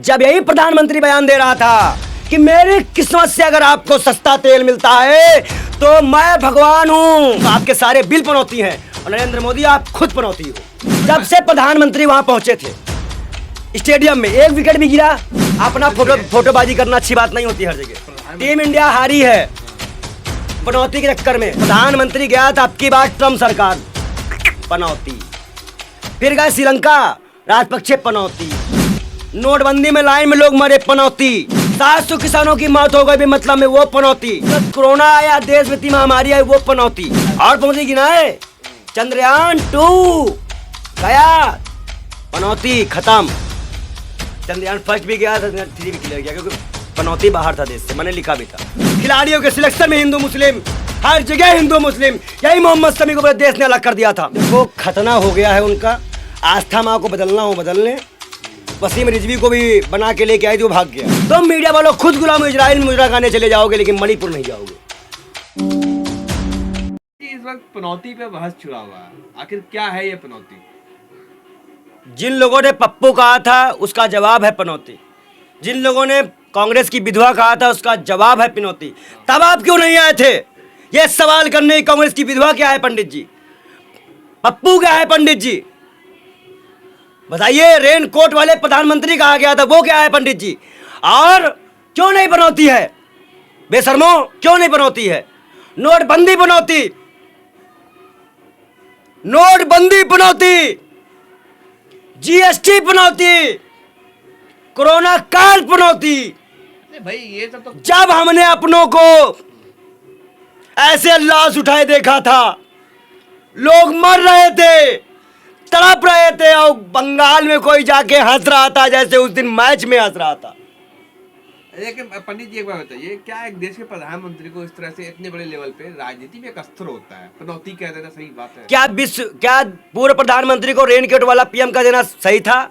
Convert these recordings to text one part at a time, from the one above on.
जब यही प्रधानमंत्री बयान दे रहा था कि मेरी किस्मत से अगर आपको सस्ता तेल मिलता है तो मैं भगवान हूं, तो आपके सारे बिल पनौती हैं और नरेंद्र मोदी आप खुद पनौती हो। जब से प्रधानमंत्री वहां पहुंचे थे स्टेडियम में एक विकेट भी गिरा। अपना फोटोबाजी करना अच्छी बात नहीं होती हर जगह। टीम इंडिया हारी है पनौती के चक्कर में। प्रधानमंत्री गया था, अब की बार ट्रम्प सरकार पनौती, फिर गए श्रीलंका राजपक्षे पनौती, नोटबंदी में लाइन में लोग मरे पनौती, 700 किसानों की मौत हो गई बेमतलब में वो पनौती, कोरोना आया देश में महामारी आई वो पनौती, और पहुंची गिनाए चंद्रयान 2 गया पनौती खत्म। चंद्रयान फर्स्ट भी गया था, 3 भी क्लियर गया क्योंकि पनौती बाहर था देश से, मैंने लिखा भी था। खिलाड़ियों के सिलेक्शन में हिंदू मुस्लिम, हर जगह हिंदू मुस्लिम, यही मोहम्मद शमी को पूरे देश ने अलग कर दिया था। देखो खतना हो गया है उनका, आस्था माँ को बदलना हो बदलने, वसीम रिजवी को भी बना के लेके आई थी वो भाग गया। तुम मीडिया वालों खुद गुलाम इजराइल में मुजरा खाने चले जाओगे लेकिन मणिपुर नहीं जाओगे। इस वक्त पनौती पे बहस छुड़ा हुआ है, आखिर क्या है ये पनौती? जिन लोगों ने पप्पू कहा था उसका जवाब है पनौती, जिन लोगों ने कांग्रेस की विधवा कहा था उसका जवाब है पनौती। तब आप क्यों नहीं आए थे ये सवाल करने? कांग्रेस की विधवा क्या है पंडित जी, पप्पू क्या है पंडित जी, बताइए। रेन कोट वाले प्रधानमंत्री कहा गया था वो क्या है पंडित जी? और क्यों नहीं पनौती है बेशर्मो, क्यों नहीं पनौती है? नोटबंदी पनौती, नोटबंदी पनौती, जीएसटी पनौती, कोरोना काल पनौती। भाई ये सब तो जब हमने अपनों को ऐसे लाश उठाए देखा था, लोग मर रहे थे, तड़प रहे थे, और बंगाल में कोई जाके हंस रहा था जैसे उस दिन मैच में हंस रहा था। लेकिन पंडित जी एक बात बताइए, क्या एक देश के प्रधानमंत्री को इस तरह से इतने बड़े लेवल पे राजनीति में एक अस्त्र होता है, पनौती कह देना सही बात है? क्या पूर्व प्रधानमंत्री को रेनकोट वाला पीएम का देना सही था?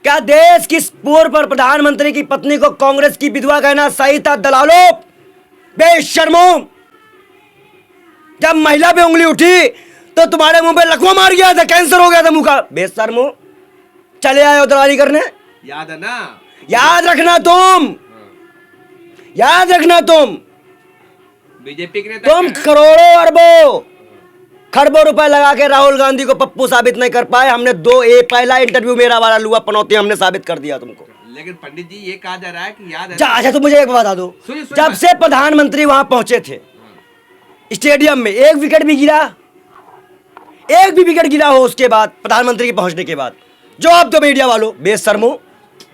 क्या देश की पूर्व प्रधानमंत्री की पत्नी को कांग्रेस की विधवा कहना सही था? दलालों, बेशर्मो, जब महिला पे उंगली उठी तो तुम्हारे मुंह पे लकवा मार गया था, कैंसर हो गया था मुंह का। बेशर्मो, चले आए दलाली करने। याद है ना? याद रखना तुम, याद रखना तुम बीजेपी के तुम करोड़ों अरबों खरबों रुपए लगा के राहुल गांधी को पप्पू साबित नहीं कर पाए। हमने पहला इंटरव्यू मेरा वाला लुआ पनौती हमने साबित कर दिया तुमको। लेकिन पंडित जी ये कहा जा रहा है कि याद है अच्छा तुम मुझे एक बता दो, जब से प्रधानमंत्री वहां पहुंचे थे स्टेडियम में एक विकेट भी गिरा, एक भी विकेट गिरा हो उसके बाद प्रधानमंत्री के पहुंचने के बाद? जो अब तो मीडिया वालों बेशर्मो,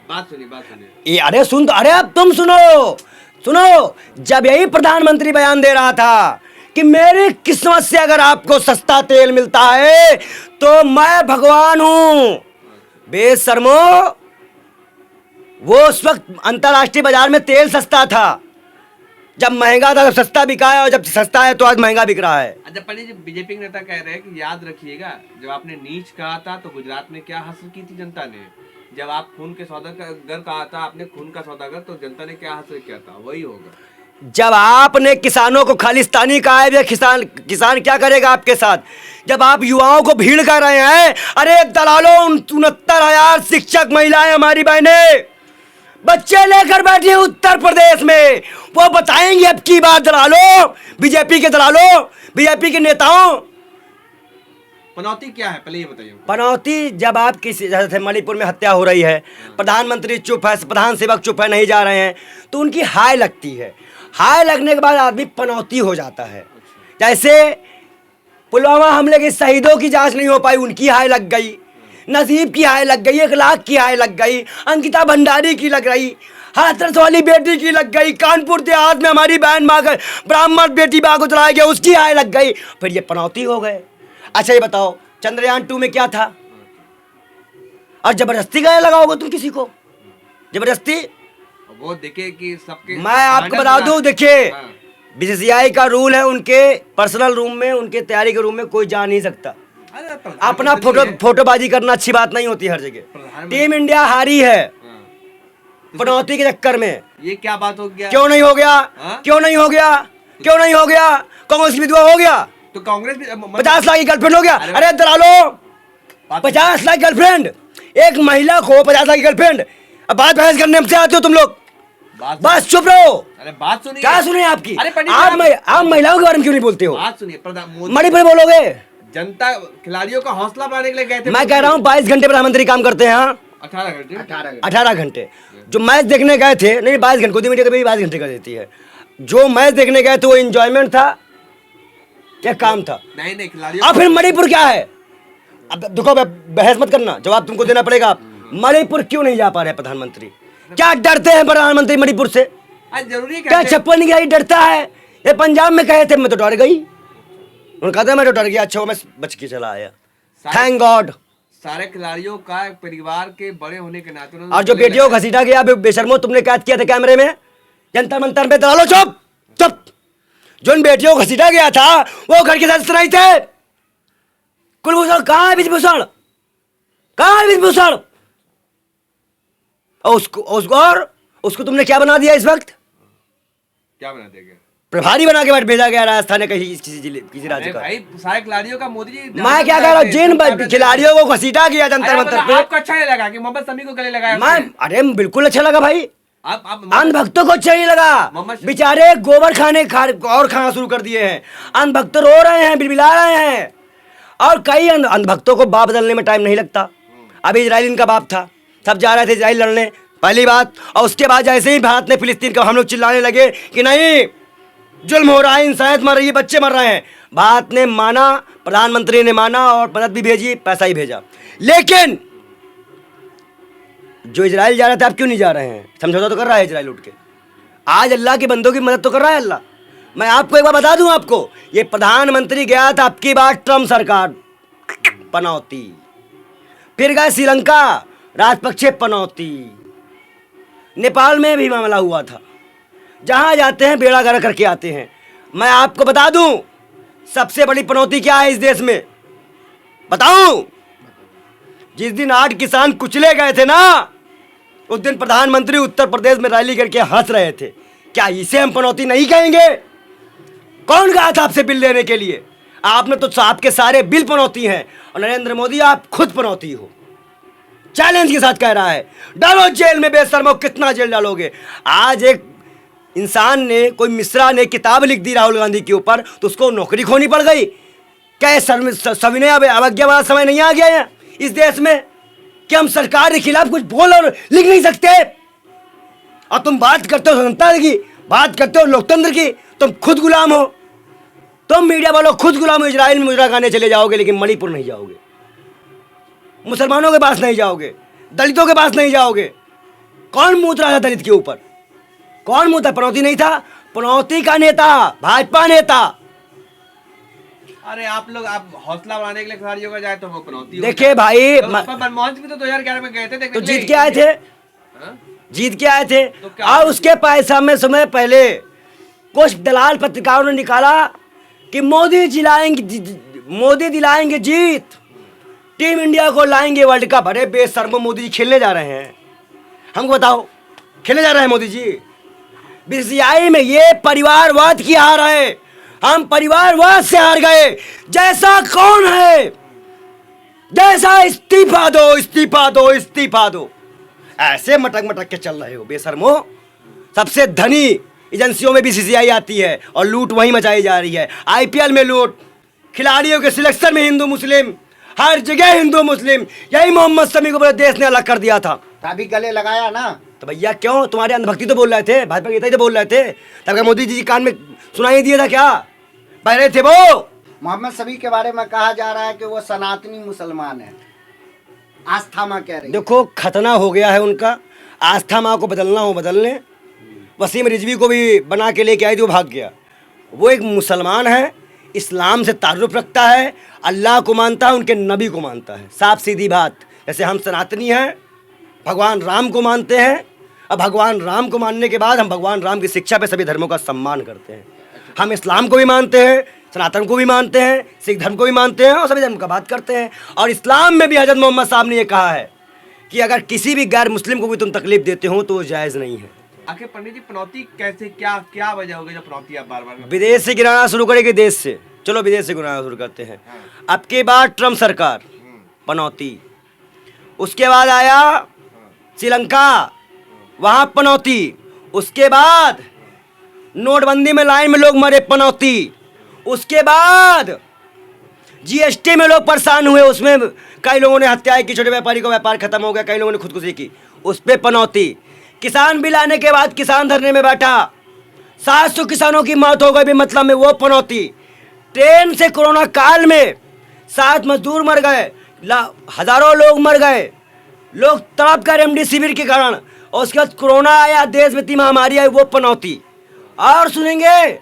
बात सुनिए। ये अरे सुन, अरे अब तुम सुनो सुनो, जब यही प्रधानमंत्री बयान दे रहा था कि मेरी किस्मत से अगर आपको सस्ता तेल मिलता है तो मैं भगवान हूं, बेशर्मो, वो उस वक्त अंतरराष्ट्रीय बाजार में तेल सस्ता था, जब महंगा था तब सस्ता बिका है और जब सस्ता है तो आज महंगा बिक रहा है। अच्छा पंडित जी, बीजेपी के नेता कह रहे हैं कि याद रखिएगा जब आपने नीच कहा था तो गुजरात में क्या हासिल की थी जनता ने, जब आप खून के सौदागर कहा था, आपने खून का सौदागर, तो जनता ने क्या हासिल किया था? वही होगा। जब आपने किसानों को खालिस्तानी कहा है, किसान क्या करेगा आपके साथ? जब आप युवाओं को भीड़ कर रहे हैं, अरे दलालों, 69,000 शिक्षक महिलाएं हमारी बहनें बच्चे लेकर बैठी उत्तर प्रदेश में, वो बताएंगे अब की बात दलालों, बीजेपी के दलालों, बीजेपी के नेताओं। पनौती क्या है पहले ये बताइए। पनौती, जब आप किसी जैसे मणिपुर में हत्या हो रही है, प्रधानमंत्री चुप है, प्रधान सेवक चुप है, नहीं जा रहे हैं, तो उनकी हाय लगती है। हाय लगने के बाद आदमी पनौती हो जाता है। जैसे पुलवामा हमले के शहीदों की जांच नहीं हो पाई, उनकी हाय लग गई, नजीब की हाय लग गई, 1 लाख की हाय लग गई, अंकिता भंडारी की लग रही, हाथरस वाली बेटी की लग गई, कानपुर देहात में हमारी बहन माँ का ब्राह्मण बेटी माँ को चलाया गया उसकी हाय लग गई, फिर ये पनौती हो गए। अच्छा ये बताओ चंद्रयान 2 में क्या था? और जबरदस्ती गले लगाओगे तुम किसी को? जबरदस्ती वो देखे कि सबके, मैं आपको बता दूं, देखिए बीसीसीआई का रूल है, उनके पर्सनल रूम में, उनके तैयारी के रूम में कोई जा नहीं सकता। अपना फोटोबाजी करना अच्छी बात नहीं होती हर जगह। टीम इंडिया हारी है पनौती के चक्कर में। ये क्या बात हो गया? क्यों नहीं हो गया? क्यों नहीं हो गया? क्यों नहीं हो गया? कांग्रेस की विधवा हो गया तो कांग्रेस भी 50 लाख की गर्लफ्रेंड हो गया। अरे दलालो, 50 लाख गर्लफ्रेंड, एक महिला को 50 लाख की गर्लफ्रेंड, अब बात बहस करने हमसे आते हो तुम लोग, बात बस चुप रहो। अरे बात सुनिए। क्या सुने आपकी? अरे पंडित आप साहब, आप महिलाओं के बारे में क्यों नहीं बोलते हो? बात सुनिए। मोदी मणिपुर बोलोगे? जनता खिलाड़ियों का हौसला बढ़ाने के लिए गए थे। मैं कह रहा हूँ 22 घंटे प्रधानमंत्री काम करते हैं। हाँ 18 घंटे 18 घंटे जो मैच देखने गए थे, नहीं 22 घंटे, गोदी मीडिया कभी 22 घंटे कर देती है। जो मैच देखने गए थे वो एंजॉयमेंट था क्या काम था? नहीं नहीं, खिलाड़ियों अब फिर मणिपुर क्या है? अब देखो बहस मत करना, जवाब तुमको देना पड़ेगा। मणिपुर क्यों नहीं जा पा रहे प्रधानमंत्री? क्या डरते हैं प्रधानमंत्री मणिपुर से? जरूरी क्या छप्पन की डरता है? ये पंजाब में कहे थे मैं तो डर गई, उन्होंने कहा था मैं तो डर गया, अच्छा मैं बच के चला आया, थैंक गॉड। सारे खिलाड़ियों का परिवार के बड़े होने के नाते और जो बेटियों को घसीटा गया बेशर्मो, तुमने कैद किया था कैमरे में जंतर मंतर पे, दलालो चुप चुप। जो उन बेटियों को घसीटा गया था वो घर के सदस्य नहीं थे। कुलभूषण कहाँ है? विजयभूषण कहाँ है? विजयभूषण और उसको तुमने क्या बना दिया इस वक्त? क्या बना देगा? प्रभारी बना के भेजा गया राजस्थान में कहीं किसी राज्य का। भाई सारे खिलाड़ियों का मोदी जी, मैं क्या कह रहा हूँ, जिन खिलाड़ियों को घसीटा गया जंतर मंतर पे, आपको अच्छा नहीं लगा कि मोहम्मद शमी को गले लगाया? मैं अरे बिल्कुल अच्छा लगा भाई। आप अंधभक्तों को अच्छा नहीं लगा, बेचारे गोबर और खाना शुरू कर दिए हैं। अंधभक्त रो रहे हैं, बिलबिला रहे हैं। और कई अंधभक्तों को बाप बदलने में टाइम नहीं लगता। अभी इजराइल इनका बाप था, सब जा रहे थे इजराइल लड़ने, पहली बात। और उसके बाद जैसे ही भारत ने फिलिस्तीन का, हम लोग चिल्लाने लगे कि नहीं जुल्म हो रहा है, इंसानियत मर रही है, बच्चे मर रहे हैं। भारत ने माना, प्रधानमंत्री ने माना और मदद भी भेजी, पैसा ही भेजा। लेकिन जो इजराइल जा रहे थे आप क्यों नहीं जा रहे हैं? समझौता तो कर रहा है इजराइल उठ के, आज अल्लाह के बंदों की मदद तो कर रहा है अल्लाह। मैं आपको एक बार बता दूं, आपको ये प्रधानमंत्री गया था अब की बार ट्रम्प सरकार पनौती, फिर गए श्रीलंका राजपक्षे पनौती, नेपाल में भी मामला हुआ था। जहां जाते हैं बेड़ा गर्क करके आते हैं। मैं आपको बता दूं सबसे बड़ी पनौती क्या है इस देश में, बताऊं? जिस दिन 8 किसान कुचले गए थे ना, उस दिन प्रधानमंत्री उत्तर प्रदेश में रैली करके हंस रहे थे। क्या इसे हम पनौती नहीं कहेंगे? कौन गया था आपसे बिल लेने के लिए? आपने तो आपके सारे बिल पनौती हैं। और नरेंद्र मोदी आप खुद पनौती हो। चैलेंज के साथ कह रहा है डालो जेल में, बेशर्मो कितना जेल डालोगे? आज एक इंसान ने, कोई मिश्रा ने किताब लिख दी राहुल गांधी के ऊपर, तो उसको नौकरी खोनी पड़ गई। क्या सविनय अवज्ञा वाला समय नहीं आ गया है इस देश में कि हम सरकार के खिलाफ कुछ बोल और लिख नहीं सकते? और तुम बात करते हो स्वतंत्रता की, बात करते हो लोकतंत्र की, तुम खुद गुलाम हो। तुम मीडिया वालों खुद गुलाम हो। इजराइल में मुजरा खाने चले जाओगे लेकिन मणिपुर नहीं जाओगे, मुसलमानों के पास नहीं जाओगे, दलितों के पास नहीं जाओगे। कौन मुंह उतरा था दलित के ऊपर? कौन मुंह था? पनौती नहीं था, पनौती का नेता, भाजपा नेता। अरे आप लोग, आप हौसला बढ़ाने के लिए खिलाड़ियों का जाए तो वो पनौती। देखिए भाई, तो मनमोहन सिंह भी तो 2011 में गए थे, तो जीत के आए थे। हाँ? जीत के आए थे। तो और उसके पैसा में समय पहले कुछ दलाल पत्रकारों ने निकाला कि मोदी दिलाएंगे जीत, टीम इंडिया को लाएंगे वर्ल्ड कप। अरे बेशर्मो, मोदी जी खेलने जा रहे हैं? हमको बताओ, खेलने जा रहे हैं मोदी जी? बीसीसीआई में ये परिवारवाद की हार है। हम परिवारवाद से हार गए। जैसा कौन है, जैसा इस्तीफा दो, इस्तीफा दो, इस्तीफा दो, ऐसे मटक मटक के चल रहे हो बेशर्मो। सबसे धनी एजेंसियों में बीसीसीआई आती है और लूट वहीं मचाई जा रही है। आईपीएल में लूट, खिलाड़ियों के सिलेक्शन में हिंदू मुस्लिम, हर जगह हिंदू मुस्लिम। यही मोहम्मद शमी को पूरे देश ने अलग कर दिया था। तभी गले लगाया ना। तो भैया क्यों? तुम्हारे अंधभक्ति तो बोल रहे थे, भाजपा के तो बोल रहे थे। तब क्या मोदी जी कान में सुनाई दिया था क्या? पहले थे वो। मोहम्मद शमी के बारे में कहा जा रहा है कि वो सनातनी मुसलमान है। आस्था माँ कह रही है। देखो खतना हो गया है उनका, आस्था माँ को बदलना हो बदल लें। वसीम रिजवी को भी बना के लेके आई थी, वो भाग गया। वो एक मुसलमान है, इस्लाम से ताल्लुक़ रखता है, अल्लाह को मानता है, उनके नबी को मानता है। साफ सीधी बात। जैसे हम सनातनी हैं, भगवान राम को मानते हैं। अब भगवान राम को मानने के बाद हम भगवान राम की शिक्षा पे सभी धर्मों का सम्मान करते हैं। हम इस्लाम को भी मानते हैं, सनातन को भी मानते हैं, सिख धर्म को भी मानते हैं और सभी धर्म का बात करते हैं। और इस्लाम में भी हजरत मोहम्मद साहब ने ये कहा है कि अगर किसी भी गैर मुस्लिम को भी तुम तकलीफ देते हो तो वो जायज़ नहीं है। आखिर पंडित जी पनौती कैसे, क्या वजह होगी जो पनौती आप बार बार? विदेश से गिराना शुरू करेगी, देश से। चलो विदेश से गिराना शुरू करते हैं। अब के बाद ट्रम्प सरकार पनौती, उसके बाद आया श्रीलंका वहां पनौती। उसके बाद नोटबंदी में लाइन में लोग मरे, पनौती। उसके बाद जीएसटी में लोग परेशान हुए, उसमें कई लोगों ने हत्याएं की, छोटे व्यापारी का व्यापार खत्म हो गया, कई लोगों ने खुदकुशी की, उस पर पनौती। किसान बिल आने के बाद किसान धरने में बैठा, 700 किसानों की मौत हो गई बेमतलब में, वो पनौती। ट्रेन से कोरोना काल में 7 मजदूर मर गए, हजारों लोग मर गए, लोग तड़प गए रेमडेसिविर के कारण, और उसके बाद कोरोना आया, देश में इतनी महामारी आई, वो पनौती। और सुनेंगे,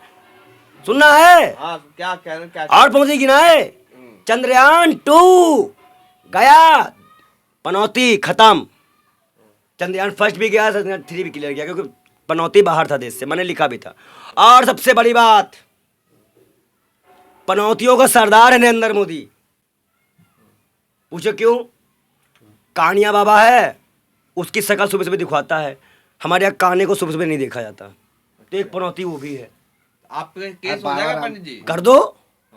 सुनना है? हाँ, क्या कह रहे क्या और पनौती गिनाए। चंद्रयान 2 गया, पनौती खत्म। चंद्रयान फर्स्ट भी गया, चंद्रयान 3 भी क्लियर गया, क्योंकि पनौती बाहर था देश से, मैंने लिखा भी था। और सबसे बड़ी बात, पनौतियों का सरदार है नरेंद्र मोदी। पूछो क्यों? कानिया बाबा है, उसकी शक्ल सुबह सुबह दिखवाता है, हमारे यहाँ काने को सुबह सुबह नहीं देखा जाता, तो एक पनौती वो भी है। आप पे केस हो जाएगा पंडित जी? कर दो,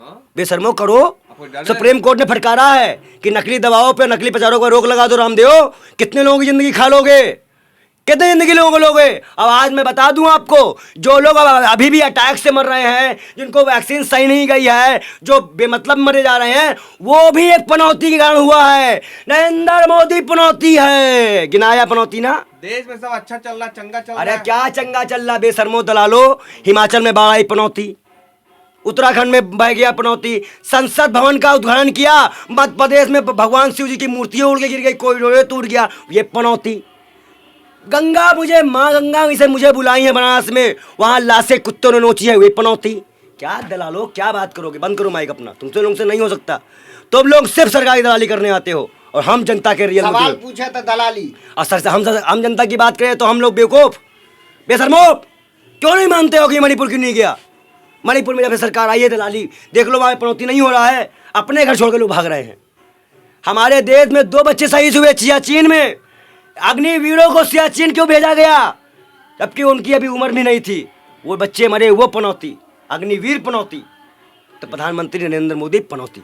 हाँ? बेशर्मो करो। आपको डर है? सुप्रीम कोर्ट ने फटकारा है कि नकली दवाओं पे, नकली प्रचारों पर रोक लगा दो। रामदेव, कितने लोगों की जिंदगी खा लोगे? कितने जिंदगी लोगों को लोगे? अब आज मैं बता दूं आपको, जो लोग अभी भी अटैक से मर रहे हैं, जिनको वैक्सीन सही नहीं गई है, जो बेमतलब मरे जा रहे हैं, वो भी एक पनौती के कारण हुआ है। नरेंद्र मोदी पनौती है। गिनाया पनौती ना? देश में सब अच्छा चल रहा, चंगा चल रहा अरे है। क्या चंगा चल रहा, बेशर्मो दलालो। हिमाचल में बाढ़ आई, पनौती। उत्तराखंड में बह गया, पनौती। संसद भवन का उद्घाटन किया, मध्य प्रदेश में भगवान शिव जी की मूर्तियां उड़ के गिर गई, कोई टूट गया, ये पनौती। गंगा, मुझे माँ गंगा से मुझे बुलाई है बनारस में, वहां लाशें कुत्तों ने नोची है, वे पनौती। क्या दलालो, क्या बात करोगे? बंद करो माइक अपना, तुमसे लोगों से नहीं हो सकता। तुम लोग सिर्फ सरकारी दलाली करने आते हो, और हम जनता के रियल सवाल पूछे तो दलाली। और सर हम जनता की बात करें तो हम लोग बेवकूफ, बेशर्मो। क्यों नहीं मानते हो कि मणिपुर क्यों नहीं गया? मणिपुर में जब से सरकार आई है, दलाली देख लो, वहां पनौती नहीं हो रहा है, अपने घर छोड़ के लोग भाग रहे हैं। हमारे देश में 2 बच्चे शहीद हुए सियाचिन में। अग्निवीरों को सियाचिन क्यों भेजा गया, जबकि उनकी अभी उम्र भी नहीं थी? वो बच्चे मरे, वो पनौती, अग्निवीर पनौती। तो प्रधानमंत्री नरेंद्र मोदी पनौती।